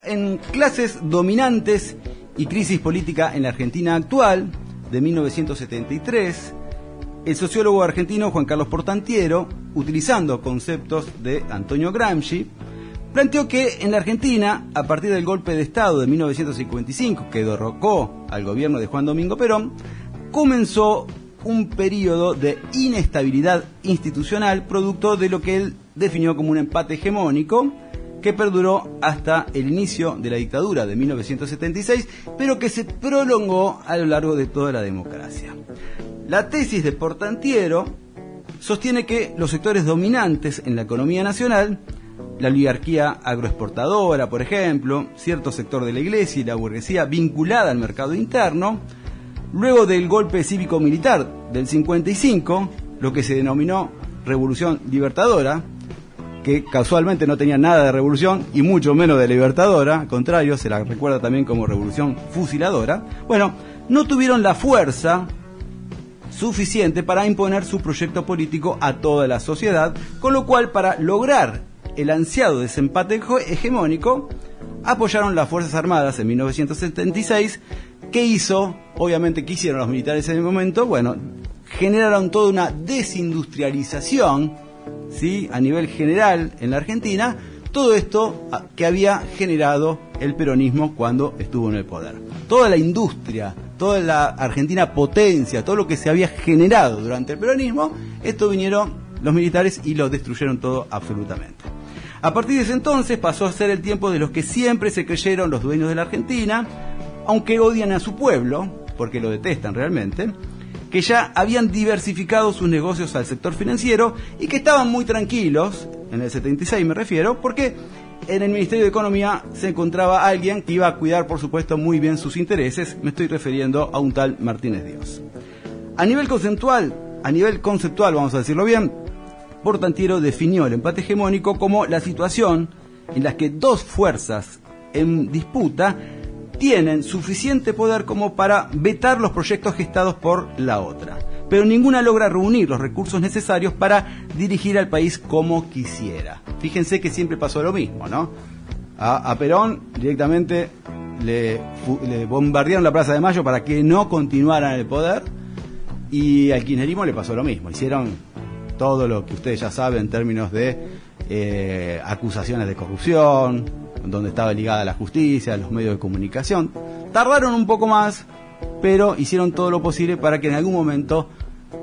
En Clases dominantes y crisis política en la Argentina actual, de 1973, el sociólogo argentino Juan Carlos Portantiero, utilizando conceptos de Antonio Gramsci, planteó que en la Argentina, a partir del golpe de Estado de 1955, que derrocó al gobierno de Juan Domingo Perón, comenzó un periodo de inestabilidad institucional, producto de lo que él definió como un empate hegemónico, que perduró hasta el inicio de la dictadura de 1976, pero que se prolongó a lo largo de toda la democracia. La tesis de Portantiero sostiene que los sectores dominantes en la economía nacional, la oligarquía agroexportadora, por ejemplo, cierto sector de la iglesia y la burguesía vinculada al mercado interno, luego del golpe cívico-militar del 55, lo que se denominó Revolución Libertadora, que casualmente no tenía nada de revolución y mucho menos de libertadora, al contrario, se la recuerda también como revolución fusiladora, bueno, no tuvieron la fuerza suficiente para imponer su proyecto político a toda la sociedad, con lo cual, para lograr el ansiado desempate hegemónico, apoyaron las Fuerzas Armadas en 1976. ¿Qué hizo? Obviamente, ¿qué hicieron los militares en el momento? Bueno, generaron toda una desindustrialización, ¿sí?, a nivel general en la Argentina, todo esto que había generado el peronismo cuando estuvo en el poder. Toda la industria, toda la Argentina potencia, todo lo que se había generado durante el peronismo, esto vinieron los militares y lo destruyeron todo absolutamente. A partir de ese entonces pasó a ser el tiempo de los que siempre se creyeron los dueños de la Argentina, aunque odian a su pueblo, porque lo detestan realmente, que ya habían diversificado sus negocios al sector financiero y que estaban muy tranquilos, en el 76 me refiero, porque en el Ministerio de Economía se encontraba alguien que iba a cuidar, por supuesto, muy bien sus intereses. Me estoy refiriendo a un tal Martínez Dios. A nivel conceptual, vamos a decirlo bien, Portantiero definió el empate hegemónico como la situación en la que dos fuerzas en disputa tienen suficiente poder como para vetar los proyectos gestados por la otra, pero ninguna logra reunir los recursos necesarios para dirigir al país como quisiera. Fíjense que siempre pasó lo mismo, ¿no? A Perón directamente le bombardearon la Plaza de Mayo para que no continuara en el poder, y al kirchnerismo le pasó lo mismo. Hicieron todo lo que ustedes ya saben en términos de acusaciones de corrupción, donde estaba ligada la justicia, los medios de comunicación. Tardaron un poco más, pero hicieron todo lo posible para que en algún momento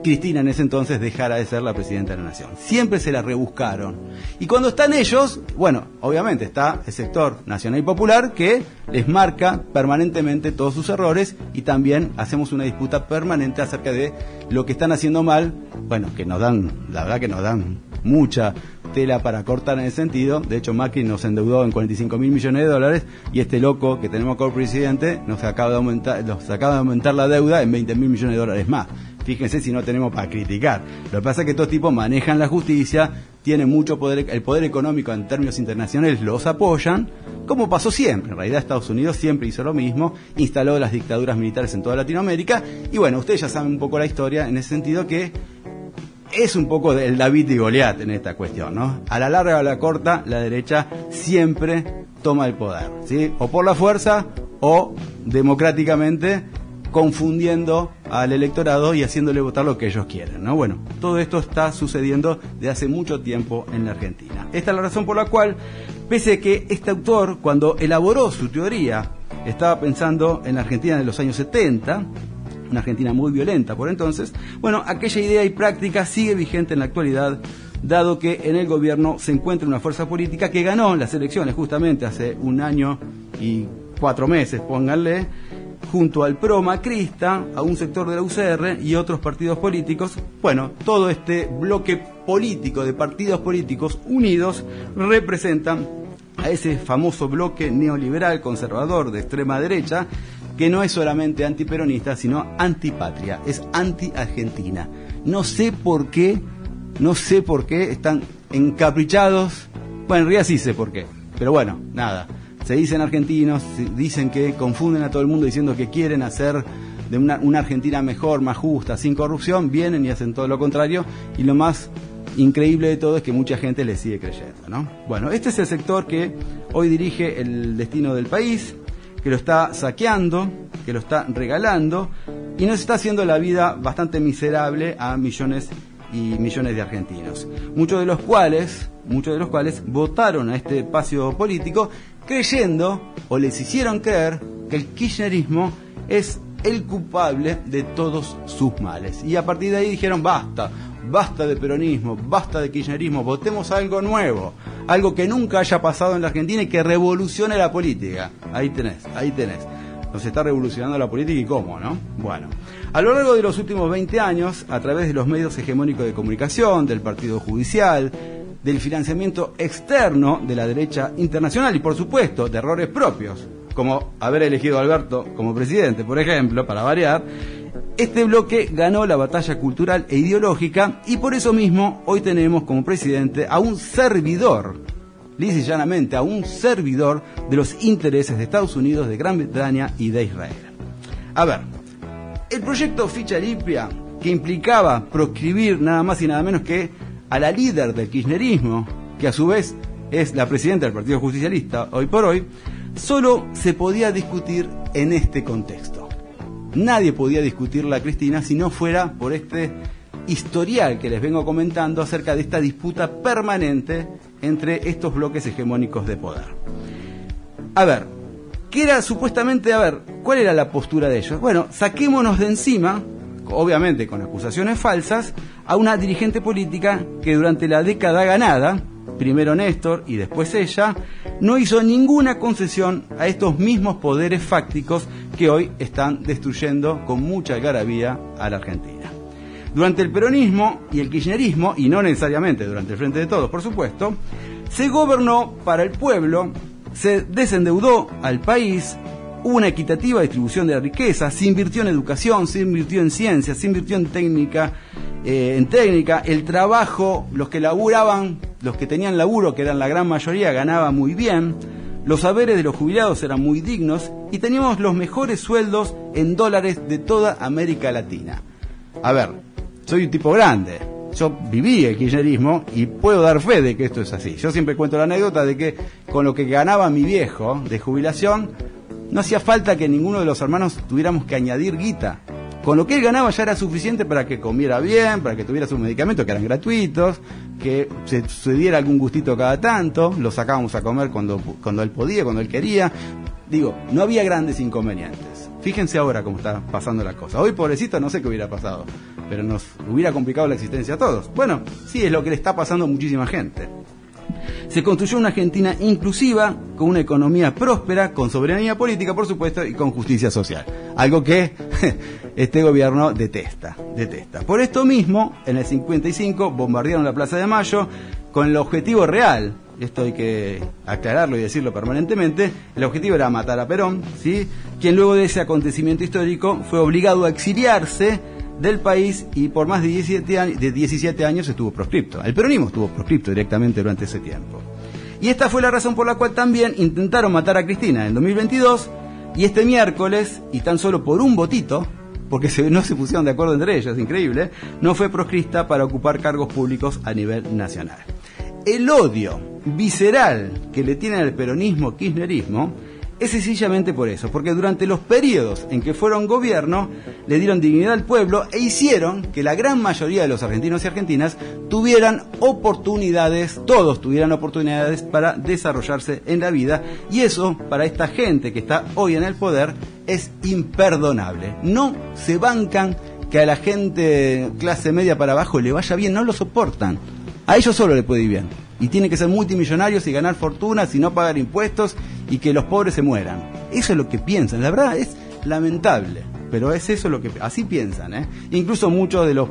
Cristina en ese entonces dejara de ser la presidenta de la nación. Siempre se la rebuscaron. Y cuando están ellos, bueno, obviamente está el sector nacional y popular que les marca permanentemente todos sus errores, y también hacemos una disputa permanente acerca de lo que están haciendo mal. Bueno, que nos dan, la verdad que nos dan mucha tela para cortar en ese sentido. De hecho, Macri nos endeudó en 45.000 millones de dólares, y este loco que tenemos como presidente nos acaba de aumentar la deuda en 20.000 millones de dólares más. Fíjense si no tenemos para criticar. Lo que pasa es que estos tipos manejan la justicia, tienen mucho poder, el poder económico en términos internacionales los apoyan, como pasó siempre. En realidad Estados Unidos siempre hizo lo mismo, instaló las dictaduras militares en toda Latinoamérica, y bueno, ustedes ya saben un poco la historia en ese sentido, que es un poco el David y Goliat en esta cuestión, ¿no? A la larga o a la corta, la derecha siempre toma el poder, ¿sí? O por la fuerza o democráticamente, confundiendo al electorado y haciéndole votar lo que ellos quieren, ¿no? Bueno, todo esto está sucediendo de hace mucho tiempo en la Argentina. Esta es la razón por la cual, pese a que este autor, cuando elaboró su teoría, estaba pensando en la Argentina de los años 70, una Argentina muy violenta por entonces, bueno, aquella idea y práctica sigue vigente en la actualidad, dado que en el gobierno se encuentra una fuerza política que ganó las elecciones justamente hace 1 año y 4 meses, pónganle, junto al PRO macrista, a un sector de la UCR y otros partidos políticos. Bueno, todo este bloque político de partidos políticos unidos representan a ese famoso bloque neoliberal conservador de extrema derecha, que no es solamente antiperonista, sino antipatria, es anti-Argentina. No sé por qué están encaprichados. Bueno, en realidad sí sé por qué, pero bueno, nada. Se dicen argentinos, dicen que confunden a todo el mundo diciendo que quieren hacer de una Argentina mejor, más justa, sin corrupción, vienen y hacen todo lo contrario, y lo más increíble de todo es que mucha gente le sigue creyendo, ¿no? Bueno, este es el sector que hoy dirige el destino del país, que lo está saqueando, que lo está regalando y nos está haciendo la vida bastante miserable a millones y millones de argentinos, muchos de los cuales votaron a este espacio político creyendo o les hicieron creer que el kirchnerismo es el culpable de todos sus males. Y a partir de ahí dijeron basta de peronismo, basta de kirchnerismo, votemos algo nuevo, algo que nunca haya pasado en la Argentina y que revolucione la política. Ahí tenés. Nos está revolucionando la política y cómo, ¿no? Bueno, a lo largo de los últimos 20 años, a través de los medios hegemónicos de comunicación, del partido judicial, del financiamiento externo de la derecha internacional y, por supuesto, de errores propios, como haber elegido a Alberto como presidente, por ejemplo, para variar, este bloque ganó la batalla cultural e ideológica y por eso mismo hoy tenemos como presidente a un servidor, lisa y llanamente a un servidor de los intereses de Estados Unidos, de Gran Bretaña y de Israel. A ver, el proyecto Ficha Limpia, que implicaba proscribir nada más y nada menos que a la líder del kirchnerismo, que a su vez es la presidenta del Partido Justicialista, hoy por hoy, solo se podía discutir en este contexto. Nadie podía discutirla a Cristina si no fuera por este historial que les vengo comentando acerca de esta disputa permanente entre estos bloques hegemónicos de poder. A ver, ¿qué era supuestamente, cuál era la postura de ellos? Bueno, saquémonos de encima, obviamente con acusaciones falsas, a una dirigente política que durante la década ganada, primero Néstor y después ella, no hizo ninguna concesión a estos mismos poderes fácticos que hoy están destruyendo con mucha algarabía a la Argentina. Durante el peronismo y el kirchnerismo, y no necesariamente durante el Frente de Todos, por supuesto, se gobernó para el pueblo, se desendeudó al país, hubo una equitativa distribución de la riqueza, se invirtió en educación, se invirtió en ciencia, se invirtió en técnica, el trabajo, los que laburaban, los que tenían laburo, que eran la gran mayoría, ganaban muy bien, los haberes de los jubilados eran muy dignos y teníamos los mejores sueldos en dólares de toda América Latina. A ver, soy un tipo grande, yo viví el kirchnerismo y puedo dar fe de que esto es así. Yo siempre cuento la anécdota de que con lo que ganaba mi viejo de jubilación, no hacía falta que ninguno de los hermanos tuviéramos que añadir guita. Con lo que él ganaba ya era suficiente para que comiera bien, para que tuviera sus medicamentos que eran gratuitos, que se diera algún gustito cada tanto, lo sacábamos a comer cuando él podía, cuando él quería. Digo, no había grandes inconvenientes. Fíjense ahora cómo está pasando la cosa. Hoy, pobrecito, no sé qué hubiera pasado, pero nos hubiera complicado la existencia a todos. Bueno, sí, es lo que le está pasando a muchísima gente. Se construyó una Argentina inclusiva, con una economía próspera, con soberanía política, por supuesto, y con justicia social. Algo que este gobierno detesta. Por esto mismo, en el 55 bombardearon la Plaza de Mayo con el objetivo real, esto hay que aclararlo y decirlo permanentemente, el objetivo era matar a Perón, ¿sí? Quien luego de ese acontecimiento histórico fue obligado a exiliarse del país y por más de 17 años estuvo proscripto. El peronismo estuvo proscripto directamente durante ese tiempo. Y esta fue la razón por la cual también intentaron matar a Cristina en 2022 y este miércoles, y tan solo por un votito, porque no se pusieron de acuerdo entre ellos, increíble, no fue proscripta para ocupar cargos públicos a nivel nacional. El odio visceral que le tienen al peronismo-kirchnerismo es sencillamente por eso, porque durante los periodos en que fueron gobierno le dieron dignidad al pueblo e hicieron que la gran mayoría de los argentinos y argentinas tuvieran oportunidades, todos tuvieran oportunidades para desarrollarse en la vida, y eso para esta gente que está hoy en el poder es imperdonable. No se bancan que a la gente clase media para abajo le vaya bien, no lo soportan. A ellos solo le puede ir bien. Y tienen que ser multimillonarios y ganar fortunas y no pagar impuestos y que los pobres se mueran. Eso es lo que piensan. La verdad es lamentable, pero es eso lo que así piensan, ¿eh? Incluso muchos de los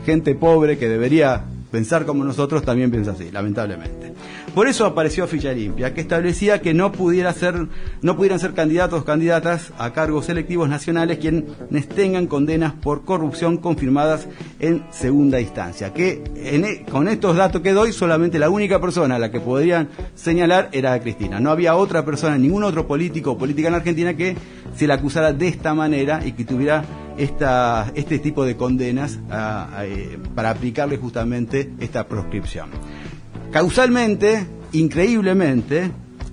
gente pobre que debería pensar como nosotros también piensa así, lamentablemente. Por eso apareció Ficha Limpia, que establecía que no pudieran ser candidatos o candidatas a cargos selectivos nacionales quienes tengan condenas por corrupción confirmadas en segunda instancia. Que con estos datos que doy, solamente la única persona a la que podrían señalar era a Cristina. No había otra persona, ningún otro político o política en Argentina que se la acusara de esta manera y que tuviera este tipo de condenas para aplicarle justamente esta proscripción. Causalmente, increíblemente,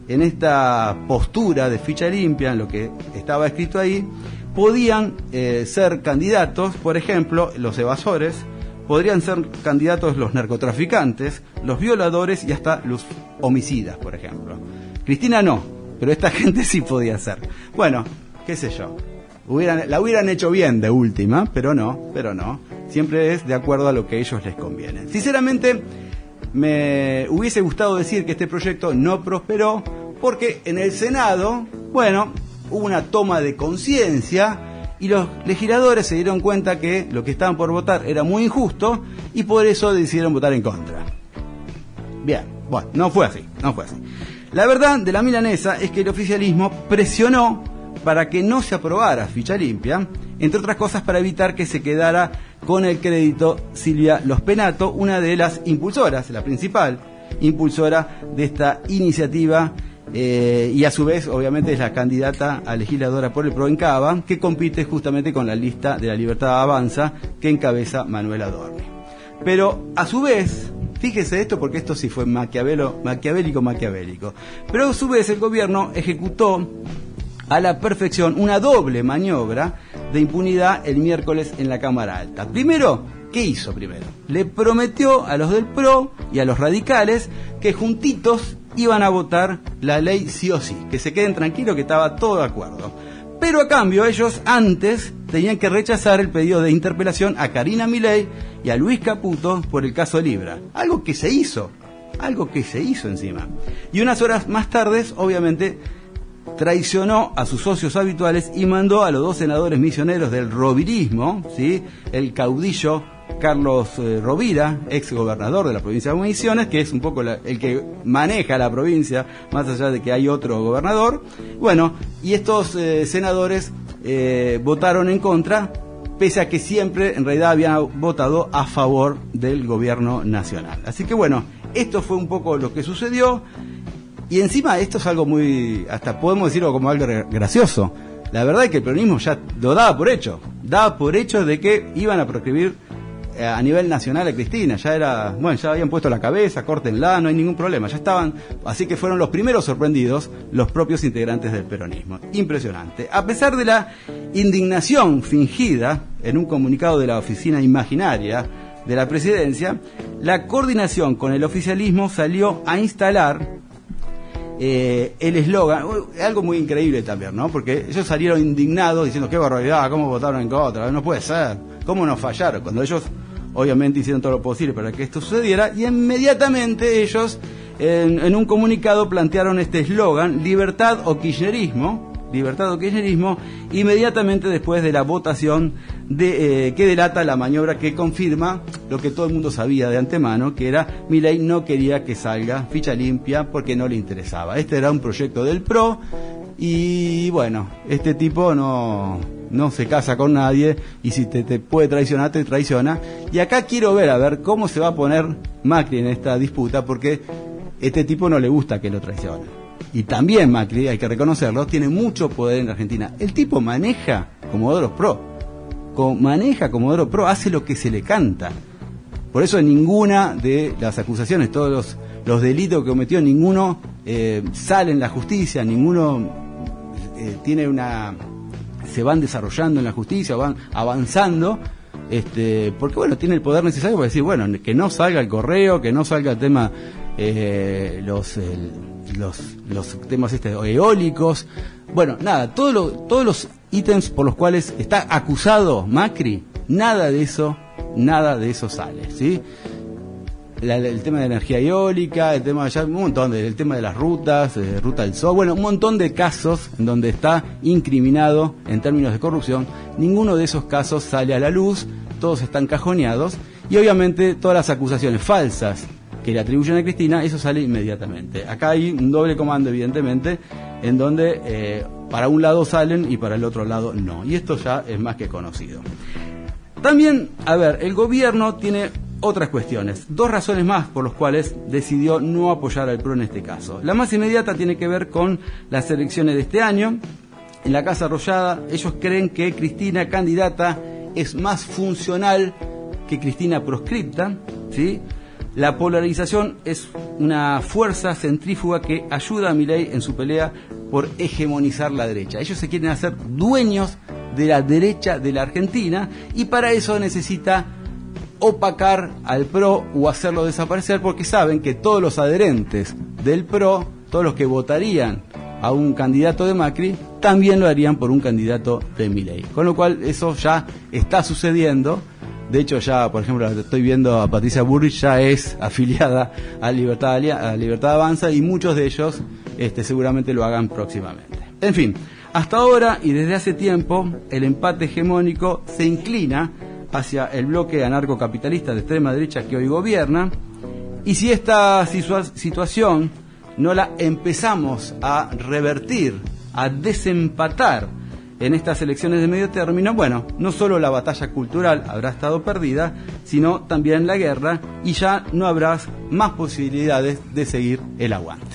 en esta postura de ficha limpia, en lo que estaba escrito ahí, podían ser candidatos, por ejemplo, los evasores, podrían ser candidatos los narcotraficantes, los violadores y hasta los homicidas, por ejemplo. Cristina no, pero esta gente sí podía ser. Bueno, qué sé yo, la hubieran hecho bien de última, pero no, siempre es de acuerdo a lo que a ellos les conviene. Sinceramente, me hubiese gustado decir que este proyecto no prosperó, porque en el Senado, bueno, hubo una toma de conciencia y los legisladores se dieron cuenta que lo que estaban por votar era muy injusto y por eso decidieron votar en contra. Bien, bueno, no fue así. La verdad de la milanesa es que el oficialismo presionó para que no se aprobara ficha limpia, entre otras cosas para evitar que se quedara con el crédito Silvia Los Penato, una de las impulsoras, la principal impulsora de esta iniciativa, y a su vez obviamente es la candidata a legisladora por el PRO en Cava, que compite justamente con la lista de La Libertad Avanza que encabeza Manuel Adorni. Pero a su vez, fíjese esto porque esto sí fue maquiavélico, pero a su vez el gobierno ejecutó a la perfección una doble maniobra de impunidad el miércoles en la Cámara Alta. Primero, ¿qué hizo primero? Le prometió a los del PRO y a los radicales que juntitos iban a votar la ley sí o sí, que se queden tranquilos que estaba todo de acuerdo. Pero a cambio ellos antes tenían que rechazar el pedido de interpelación a Karina Milei y a Luis Caputo por el caso Libra. Algo que se hizo encima. Y unas horas más tarde, obviamente, traicionó a sus socios habituales y mandó a los dos senadores misioneros del rovirismo, ¿sí? El caudillo Carlos Rovira, ex gobernador de la provincia de Misiones, que es un poco el que maneja la provincia, más allá de que hay otro gobernador. Bueno, y estos senadores votaron en contra, pese a que siempre en realidad habían votado a favor del gobierno nacional. Así que bueno, esto fue un poco lo que sucedió. Y encima esto es algo muy, hasta podemos decirlo como algo gracioso. La verdad es que el peronismo ya lo daba por hecho de que iban a proscribir a nivel nacional a Cristina. Ya habían puesto la cabeza, córtenla, no hay ningún problema, ya estaban. Así que fueron los primeros sorprendidos los propios integrantes del peronismo. Impresionante. A pesar de la indignación fingida en un comunicado de la oficina imaginaria de la presidencia, la coordinación con el oficialismo salió a instalar el eslogan, algo muy increíble también, ¿no? Porque ellos salieron indignados diciendo qué barbaridad, cómo votaron en contra, no puede ser, cómo nos fallaron, cuando ellos obviamente hicieron todo lo posible para que esto sucediera, y inmediatamente ellos en un comunicado plantearon este eslogan, libertad o kirchnerismo, inmediatamente después de la votación que delata la maniobra que confirma lo que todo el mundo sabía de antemano, que era Milei no quería que salga ficha limpia porque no le interesaba. Este era un proyecto del PRO y bueno, este tipo no se casa con nadie y si te puede traicionar, te traiciona. Y acá quiero ver cómo se va a poner Macri en esta disputa, porque este tipo no le gusta que lo traicionen. Y también Macri, hay que reconocerlo, tiene mucho poder en la Argentina. El tipo maneja Comodoro Pro, hace lo que se le canta. Por eso en ninguna de las acusaciones, todos los delitos que cometió, ninguno sale en la justicia, ninguno se van desarrollando en la justicia, van avanzando, porque bueno, tiene el poder necesario para decir, bueno, que no salga el correo, que no salga el tema, los temas eólicos, bueno, nada, todos los ítems por los cuales está acusado Macri, nada de eso sale, ¿sí? El tema de energía eólica, el tema el tema de las rutas, Ruta del Sol, bueno, un montón de casos en donde está incriminado en términos de corrupción. Ninguno de esos casos sale a la luz, todos están cajoneados y obviamente todas las acusaciones falsas que le atribuyen a Cristina, eso sale inmediatamente. Acá hay un doble comando, evidentemente, en donde para un lado salen y para el otro lado no. Y esto ya es más que conocido. También, el gobierno tiene otras cuestiones, dos razones más por las cuales decidió no apoyar al PRO en este caso. La más inmediata tiene que ver con las elecciones de este año, en la Casa Rosada, ellos creen que Cristina candidata es más funcional que Cristina proscripta, ¿sí? La polarización es una fuerza centrífuga que ayuda a Milei en su pelea por hegemonizar la derecha. Ellos se quieren hacer dueños de la derecha de la Argentina y para eso necesita opacar al PRO o hacerlo desaparecer, porque saben que todos los adherentes del PRO, todos los que votarían a un candidato de Macri, también lo harían por un candidato de Milei. Con lo cual eso ya está sucediendo. De hecho, ya, por ejemplo, estoy viendo a Patricia Bullrich, ya es afiliada a Libertad Avanza, y muchos de ellos seguramente lo hagan próximamente. En fin, hasta ahora y desde hace tiempo, el empate hegemónico se inclina hacia el bloque anarcocapitalista de extrema derecha que hoy gobierna, y si esta situación no la empezamos a revertir, a desempatar en estas elecciones de medio término, bueno, no solo la batalla cultural habrá estado perdida, sino también la guerra, y ya no habrá más posibilidades de seguir el aguante.